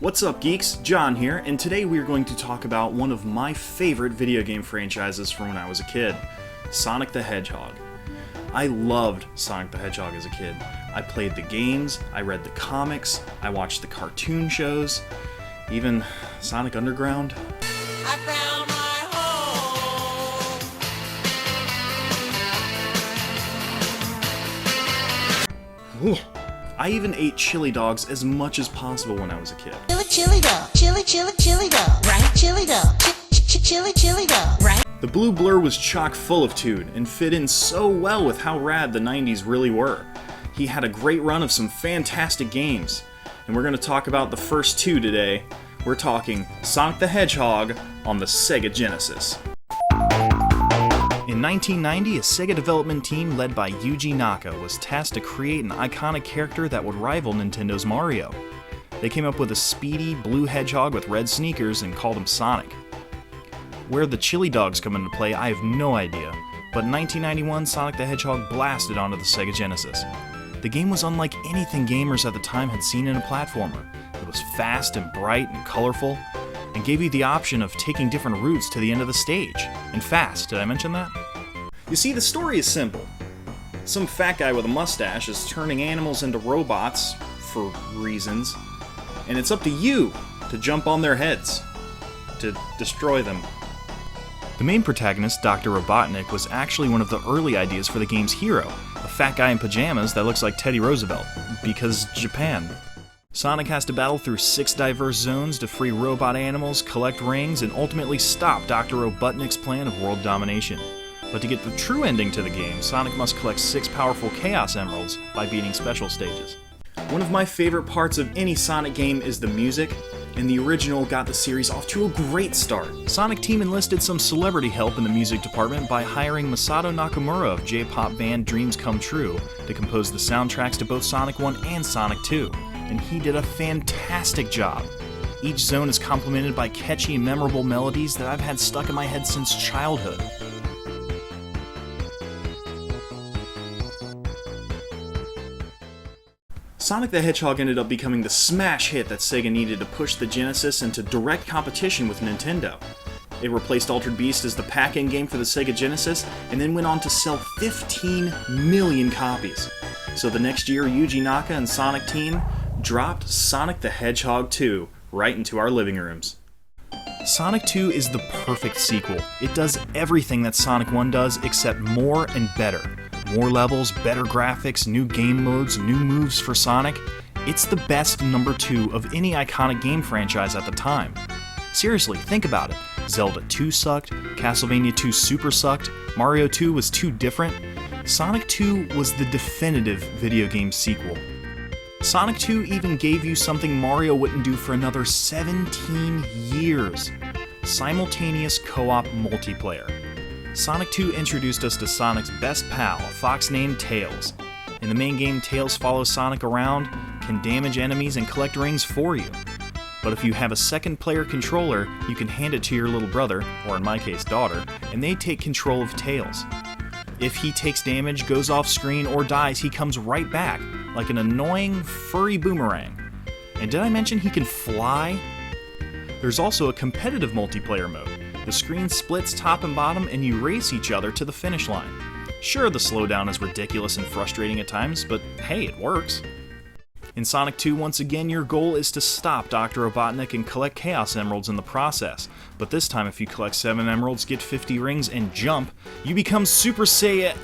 What's up, geeks? John here, and today we are going to talk about one of my favorite video game franchises from when I was a kid, Sonic the Hedgehog. I loved Sonic the Hedgehog as a kid. I played the games, I read the comics, I watched the cartoon shows, even Sonic Underground. I found my home. Ooh. I even ate chili dogs as much as possible when I was a kid. Chili dog, chili dog, right? Chili dog, chili dog, right? The blue blur was chock full of Toad and fit in so well with how rad the 90s really were. He had a great run of some fantastic games, and we're going to talk about the first two today. We're talking Sonic the Hedgehog on the Sega Genesis. In 1990, a Sega development team led by Yuji Naka was tasked to create an iconic character that would rival Nintendo's Mario. They came up with a speedy blue hedgehog with red sneakers and called him Sonic. Where the chili dogs come into play, I have no idea, but in 1991, Sonic the Hedgehog blasted onto the Sega Genesis. The game was unlike anything gamers at the time had seen in a platformer. It was fast and bright and colorful, and gave you the option of taking different routes to the end of the stage. And fast, did I mention that? You see, the story is simple. Some fat guy with a mustache is turning animals into robots, for reasons, and it's up to you to jump on their heads, to destroy them. The main protagonist, Dr. Robotnik, was actually one of the early ideas for the game's hero, a fat guy in pajamas that looks like Teddy Roosevelt, because Japan. Sonic has to battle through 6 diverse zones to free robot animals, collect rings, and ultimately stop Dr. Robotnik's plan of world domination. But to get the true ending to the game, Sonic must collect 6 powerful Chaos Emeralds by beating special stages. One of my favorite parts of any Sonic game is the music, and the original got the series off to a great start. Sonic Team enlisted some celebrity help in the music department by hiring Masato Nakamura of J-pop band Dreams Come True to compose the soundtracks to both Sonic 1 and Sonic 2. And he did a fantastic job. Each zone is complemented by catchy and memorable melodies that I've had stuck in my head since childhood. Sonic the Hedgehog ended up becoming the smash hit that Sega needed to push the Genesis into direct competition with Nintendo. It replaced Altered Beast as the pack-in game for the Sega Genesis, and then went on to sell 15 million copies. So the next year, Yuji Naka and Sonic Team dropped Sonic the Hedgehog 2 right into our living rooms. Sonic 2 is the perfect sequel. It does everything that Sonic 1 does except more and better. More levels, better graphics, new game modes, new moves for Sonic. It's the best number 2 of any iconic game franchise at the time. Seriously, think about it. Zelda 2 sucked, Castlevania 2 super sucked, Mario 2 was too different. Sonic 2 was the definitive video game sequel. Sonic 2 even gave you something Mario wouldn't do for another 17 years. Simultaneous co-op multiplayer. Sonic 2 introduced us to Sonic's best pal, a fox named Tails. In the main game, Tails follows Sonic around, can damage enemies and collect rings for you. But if you have a second player controller, you can hand it to your little brother, or in my case daughter, and they take control of Tails. If he takes damage, goes off screen, or dies, he comes right back, like an annoying, furry boomerang. And did I mention he can fly? There's also a competitive multiplayer mode. The screen splits top and bottom, and you race each other to the finish line. Sure, the slowdown is ridiculous and frustrating at times, but hey, it works. In Sonic 2, once again, your goal is to stop Dr. Robotnik and collect Chaos Emeralds in the process. But this time, if you collect 7 emeralds, get 50 rings, and jump, you become Super Sonic.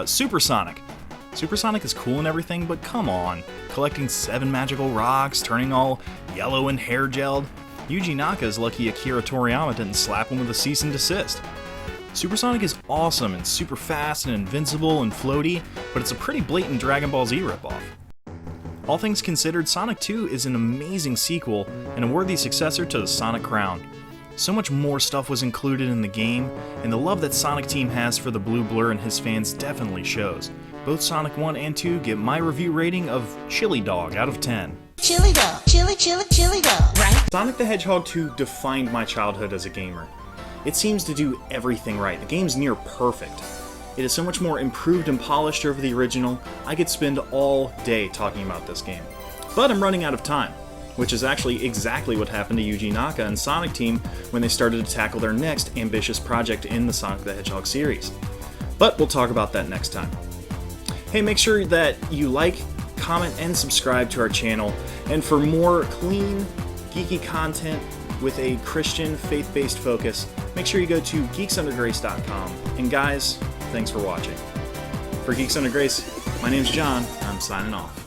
Super Sonic is cool and everything, but come on. Collecting 7 magical rocks, turning all yellow and hair-gelled. Yuji Naka is lucky Akira Toriyama didn't slap him with a cease and desist. Super Sonic is awesome and super fast and invincible and floaty, but it's a pretty blatant Dragon Ball Z ripoff. All things considered, Sonic 2 is an amazing sequel and a worthy successor to the Sonic crown. So much more stuff was included in the game, and the love that Sonic Team has for the Blue Blur and his fans definitely shows. Both Sonic 1 and 2 get my review rating of chili dog out of 10. Chili dog, chili dog, right? Sonic the Hedgehog 2 defined my childhood as a gamer. It seems to do everything right. The game's near perfect. It is so much more improved and polished over the original. I could spend all day talking about this game. But I'm running out of time. which is actually exactly what happened to Yuji Naka and Sonic Team when they started to tackle their next ambitious project in the Sonic the Hedgehog series. But we'll talk about that next time. Hey, make sure that you like, comment, and subscribe to our channel, and for more clean, geeky content with a Christian, faith-based focus, make sure you go to geeksundergrace.com. And guys, thanks for watching. For Geeks Under Grace, my name's John, and I'm signing off.